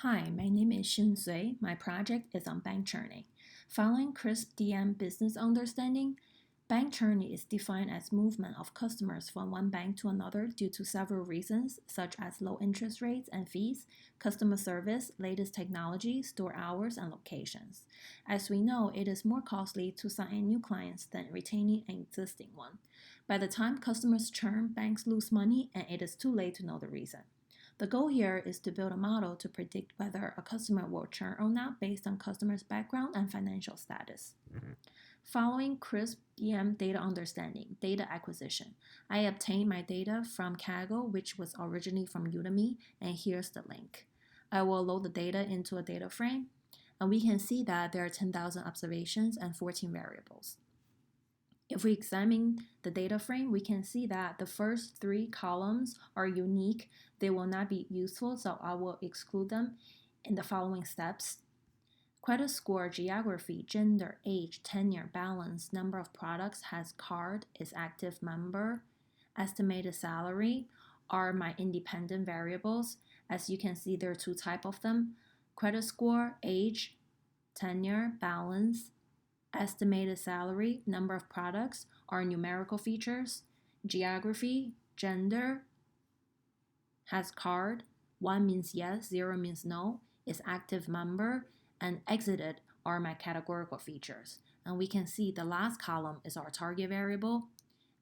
Hi, my name is Xin Sui. My project is on bank churning. Following crisp DM business understanding, bank churning is defined as movement of customers from one bank to another due to several reasons, such as low interest rates and fees, customer service, latest technology, store hours, and locations. As we know, it is more costly to sign new clients than retaining an existing one. By the time customers churn, banks lose money, and it is too late to know the reason. The goal here is to build a model to predict whether a customer will churn or not based on customer's background and financial status. Following crisp DM data understanding, data acquisition, I obtained my data from Kaggle, which was originally from Udemy, and here's the link. I will load the data into a data frame, and we can see that there are 10,000 observations and 14 variables. If we examine the data frame, we can see that the first three columns are unique. They will not be useful, so I will exclude them in the following steps. Credit score, geography, gender, age, tenure, balance, number of products, has card, is active member, estimated salary are my independent variables. As you can see, there are two types of them. Credit score, age, tenure, balance, estimated salary, number of products are numerical features. Geography, gender, has card, 1 means yes, 0 means no, is active member, and exited are my categorical features. And we can see the last column is our target variable.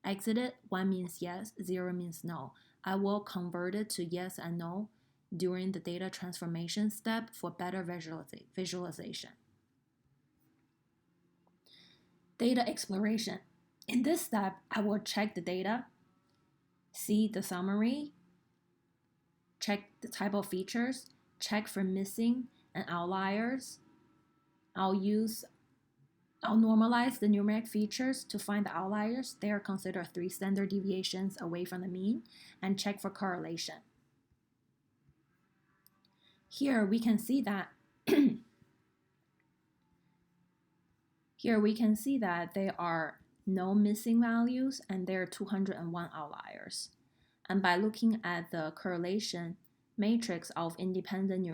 Exited, 1 means yes, 0 means no. I will convert it to yes and no during the data transformation step for better visualization. Data exploration. In this step, I will check the data, see the summary, check the type of features, check for missing and outliers. I'll normalize the numeric features to find the outliers. They are considered 3 standard deviations away from the mean, and check for correlation. Here we can see that there are no missing values and there are 201 outliers. And by looking at the correlation matrix of independent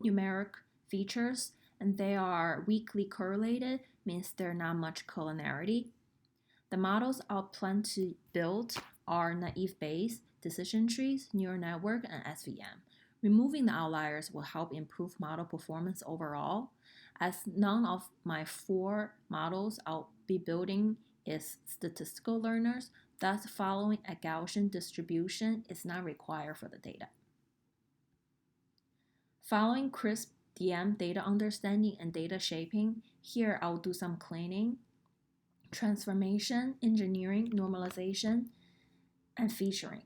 numeric features, and they are weakly correlated, means there's not much collinearity. The models I'll plan to build are Naïve Bayes, decision trees, neural network, and SVM. Removing the outliers will help improve model performance overall, as none of my 4 models I'll be building is statistical learners, thus following a Gaussian distribution is not required for the data. Following crisp DM data understanding and data shaping, here I'll do some cleaning, transformation, engineering, normalization, and featuring.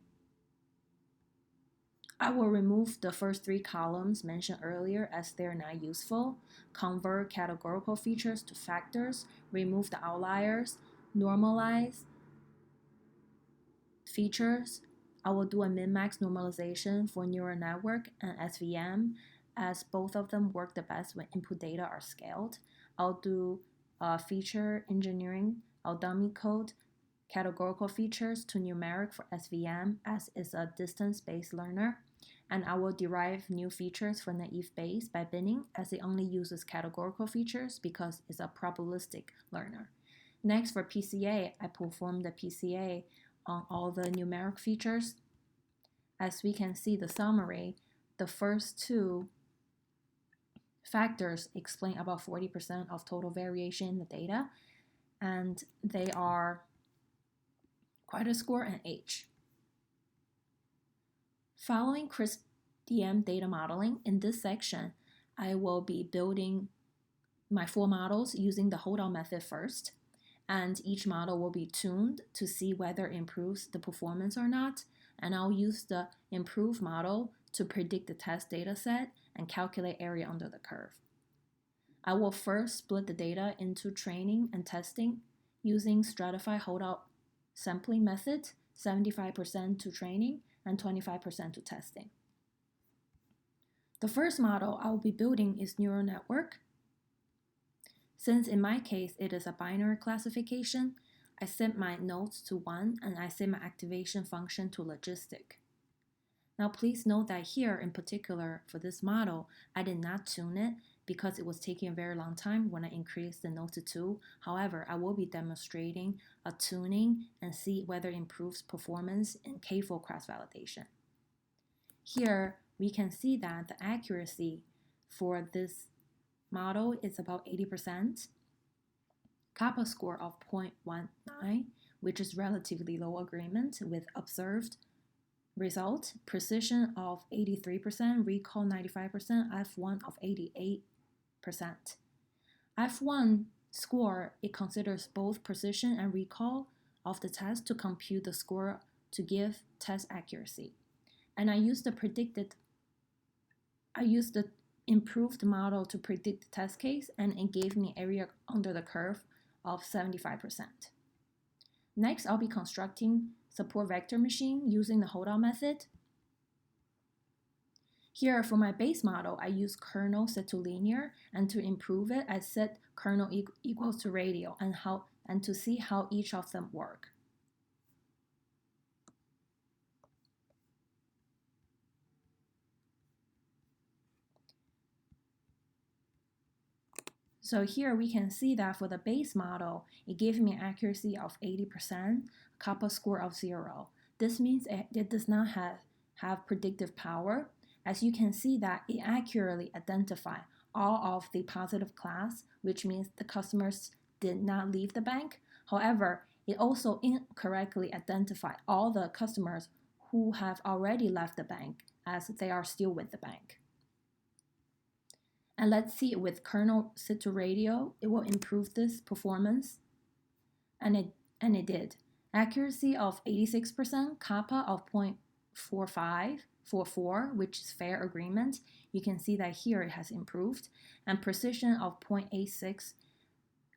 I will remove the first 3 columns mentioned earlier as they're not useful, convert categorical features to factors, remove the outliers, normalize features. I will do a min-max normalization for neural network and SVM, as both of them work the best when input data are scaled. I'll do feature engineering. I'll dummy code categorical features to numeric for SVM, as is a distance-based learner. And I will derive new features for Naïve Bayes by binning, as it only uses categorical features because it's a probabilistic learner. Next, for PCA, I perform the PCA on all the numeric features. As we can see the summary, the first 2 factors explain about 40% of total variation in the data, and they are credit score and age. Following crisp DM data modeling, in this section, I will be building my 4 models using the holdout method first, and each model will be tuned to see whether it improves the performance or not, and I'll use the improved model to predict the test data set and calculate area under the curve. I will first split the data into training and testing using stratified holdout sampling method, 75% to training and 25% to testing. The first model I will be building is neural network. Since in my case it is a binary classification, I set my nodes to 1 and I set my activation function to logistic. Now please note that here in particular for this model, I did not tune it because it was taking a very long time when I increased the node to 2. However, I will be demonstrating a tuning and see whether it improves performance in K-fold cross-validation. Here, we can see that the accuracy for this model is about 80%, kappa score of 0.19, which is relatively low agreement with observed result, precision of 83%, recall 95%, F1 of 88%. F1 score, it considers both precision and recall of the test to compute the score to give test accuracy. And I used the improved model to predict the test case, and it gave me area under the curve of 75%. Next, I'll be constructing support vector machine using the hold-on method. Here, for my base model, I use kernel set to linear, and to improve it, I set kernel equals to radial and to see how each of them work. So here we can see that for the base model, it gave me accuracy of 80%, kappa score of 0. This means it does not have predictive power. As you can see that it accurately identified all of the positive class, which means the customers did not leave the bank. However, it also incorrectly identified all the customers who have already left the bank as they are still with the bank. And let's see with kernel set to radial, it will improve this performance. And it did. Accuracy of 86%, kappa of 0.4544, which is fair agreement. You can see that here it has improved. And precision of 0.86,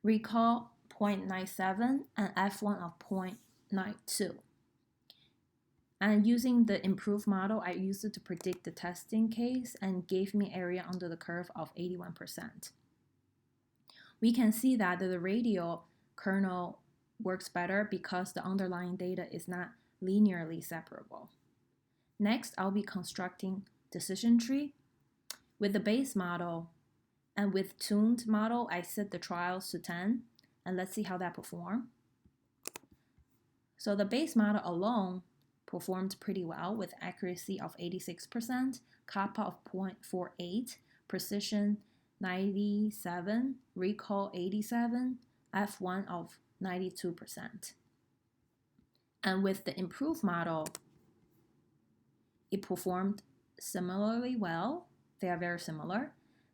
recall 0.97, and F1 of 0.92. And using the improved model, I used it to predict the testing case and gave me area under the curve of 81%. We can see that the radial kernel works better because the underlying data is not linearly separable. Next, I'll be constructing decision tree. With the base model and with tuned model, I set the trials to 10, and let's see how that performs. So the base model alone performed pretty well with accuracy of 86%, kappa of 0.48, precision 97, recall 87, F1 of 92%. And with the improved model, it performed similarly well. They are very similar.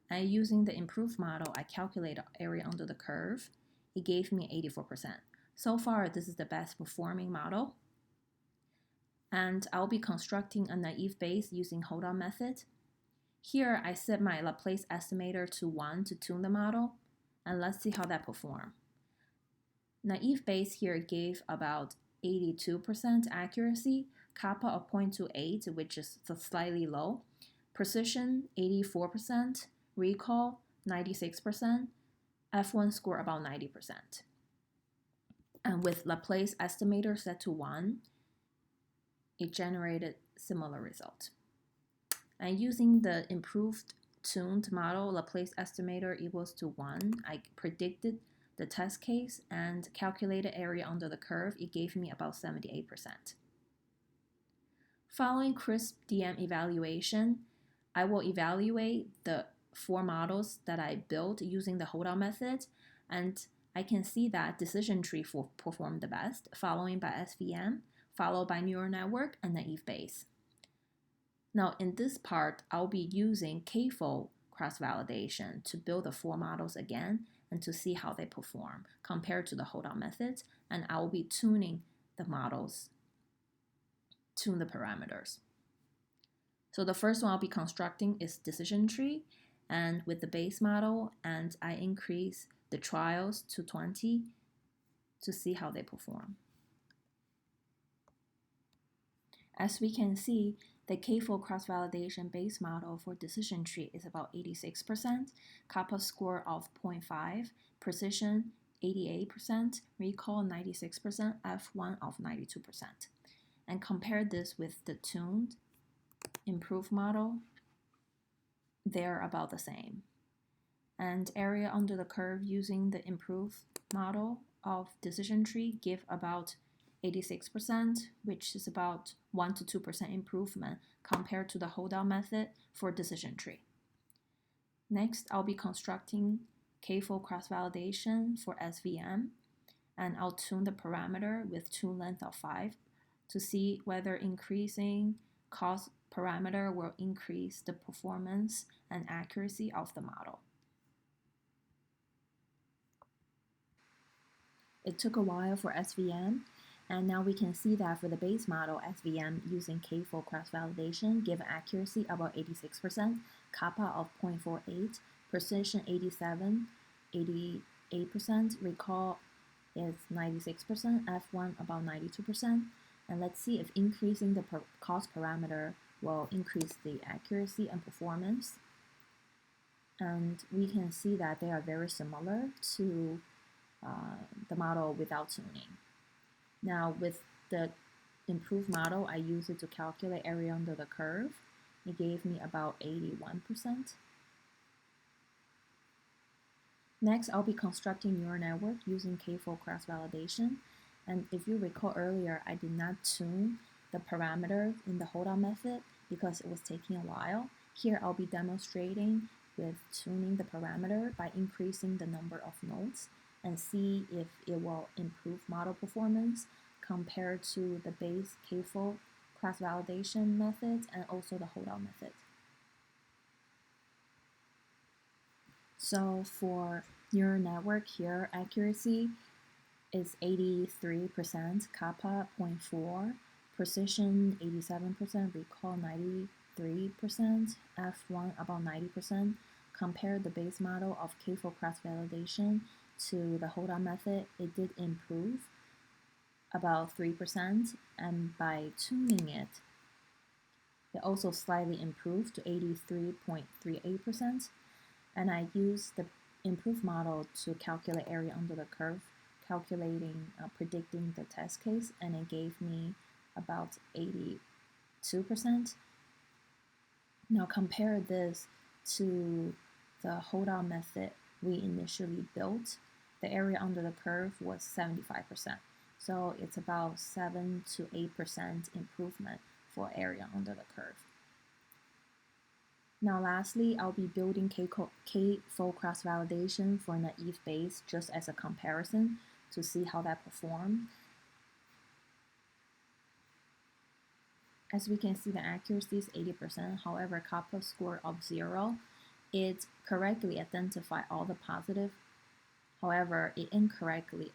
And using the improved model, I calculated area under the curve. It gave me 84%. So far, this is the best performing model. And I'll be constructing a naive Bayes using hold-on method. Here, I set my Laplace estimator to 1 to tune the model, and let's see how that performs. Naive Bayes here gave about 82% accuracy, kappa of 0.28, which is slightly low, precision 84%, recall 96%, F1 score about 90%. And with Laplace estimator set to 1, it generated similar result. And using the improved tuned model, Laplace estimator equals to 1, I predicted the test case and calculated area under the curve. It gave me about 78%. Following crisp DM evaluation, I will evaluate the 4 models that I built using the hold-on method, and I can see that decision tree performed the best, following by SVM, followed by neural network and naive Bayes. Now in this part, I'll be using K-fold cross-validation to build the 4 models again and to see how they perform compared to the hold-on methods, and I will be tuning the models, tune the parameters. So the first one I'll be constructing is decision tree, and with the base model, and I increase the trials to 20 to see how they perform. As we can see, the K-fold cross-validation base model for decision tree is about 86%, kappa score of 0.5, precision 88%, recall 96%, F1 of 92%. And compare this with the tuned improved model, they're about the same. And area under the curve using the improved model of decision tree give about 86%, which is about 1 to 2% improvement compared to the holdout method for decision tree. Next, I'll be constructing k-fold cross-validation for SVM, and I'll tune the parameter with tune length of 5 to see whether increasing cost parameter will increase the performance and accuracy of the model. It took a while for SVM, and now we can see that for the base model, SVM using k-fold cross-validation give accuracy about 86%, kappa of 0.48, precision 87, 88%, recall is 96%, F1 about 92%, and let's see if increasing the cost parameter will increase the accuracy and performance. And we can see that they are very similar to the model without tuning. Now with the improved model, I use it to calculate area under the curve. It gave me about 81%. Next, I'll be constructing neural network using k-fold cross-validation. And if you recall earlier, I did not tune the parameter in the holdout method because it was taking a while. Here, I'll be demonstrating with tuning the parameter by increasing the number of nodes and see if it will improve model performance compared to the base k-fold cross-validation method and also the holdout method. So for neural network here, accuracy is 83%, kappa 0.4, precision 87%, recall 93%, F1 about 90%. Compare the base model of k-fold cross-validation to the holdout method, it did improve about 3%, and by tuning it, it also slightly improved to 83.38%. And I used the improved model to calculate area under the curve, predicting the test case, and it gave me about 82%. Now compare this to the holdout method we initially built. The area under the curve was 75%. So it's about 7 to 8% improvement for area under the curve. Now lastly, I'll be building k-fold cross-validation for Naïve Bayes just as a comparison to see how that performed. As we can see, the accuracy is 80%. However, kappa score of 0, it correctly identified all the positive. However, it incorrectly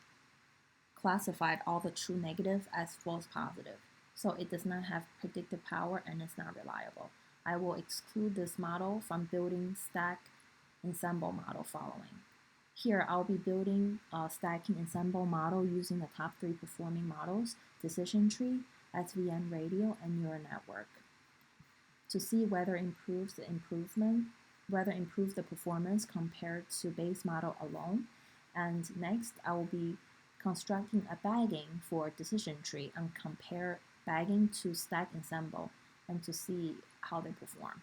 classified all the true negative as false positive. So it does not have predictive power and it's not reliable. I will exclude this model from building stack ensemble model following. Here, I'll be building a stacking ensemble model using the top 3 performing models, decision tree, SVM radio, and neural network, to see whether improves the performance compared to base model alone. And next, I will be constructing a bagging for decision tree and compare bagging to stack ensemble and to see how they perform.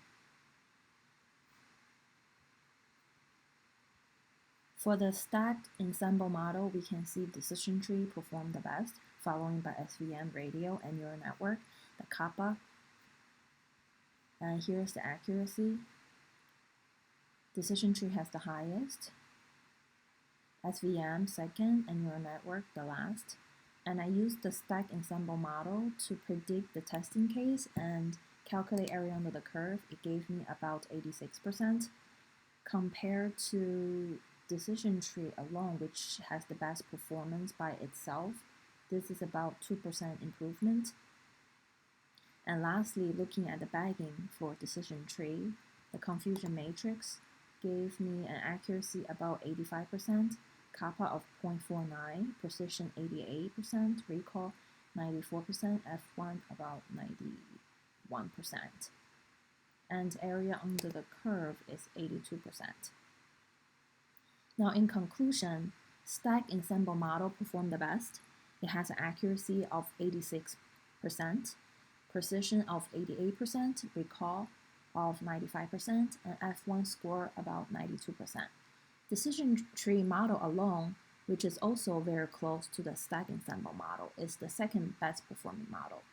For the stacked ensemble model, we can see decision tree perform the best, following by SVM radio and neural network, the kappa. And here's the accuracy. Decision tree has the highest, SVM second, and neural network the last. And I used the stack ensemble model to predict the testing case and calculate area under the curve. It gave me about 86%. Compared to decision tree alone, which has the best performance by itself, this is about 2% improvement. And lastly, looking at the bagging for decision tree, the confusion matrix gave me an accuracy about 85%, kappa of 0.49, precision 88%, recall 94%, F1 about 91%. And area under the curve is 82%. Now in conclusion, stack ensemble model performed the best. It has an accuracy of 86%, precision of 88%, recall of 95%, and F1 score about 92%. Decision tree model alone, which is also very close to the stack ensemble model, is the second best performing model.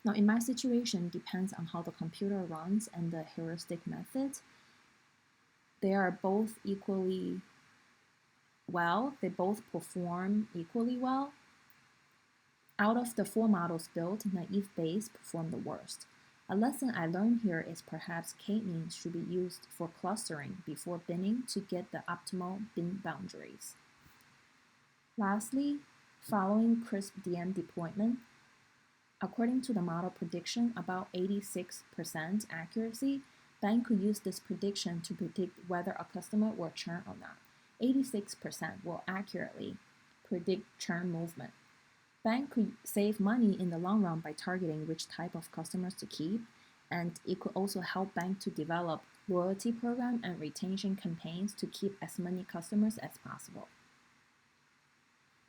Now, in my situation, depends on how the computer runs and the heuristic method. They are both equally well. They both perform equally well. Out of the 4 models built, Naïve Bayes performed the worst. A lesson I learned here is perhaps k-means should be used for clustering before binning to get the optimal bin boundaries. Lastly, following crisp DM deployment, according to the model prediction, about 86% accuracy, bank could use this prediction to predict whether a customer will churn or not. 86% will accurately predict churn movement. Bank could save money in the long run by targeting which type of customers to keep, and it could also help bank to develop loyalty program and retention campaigns to keep as many customers as possible.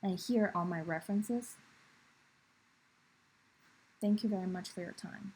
And here are my references. Thank you very much for your time.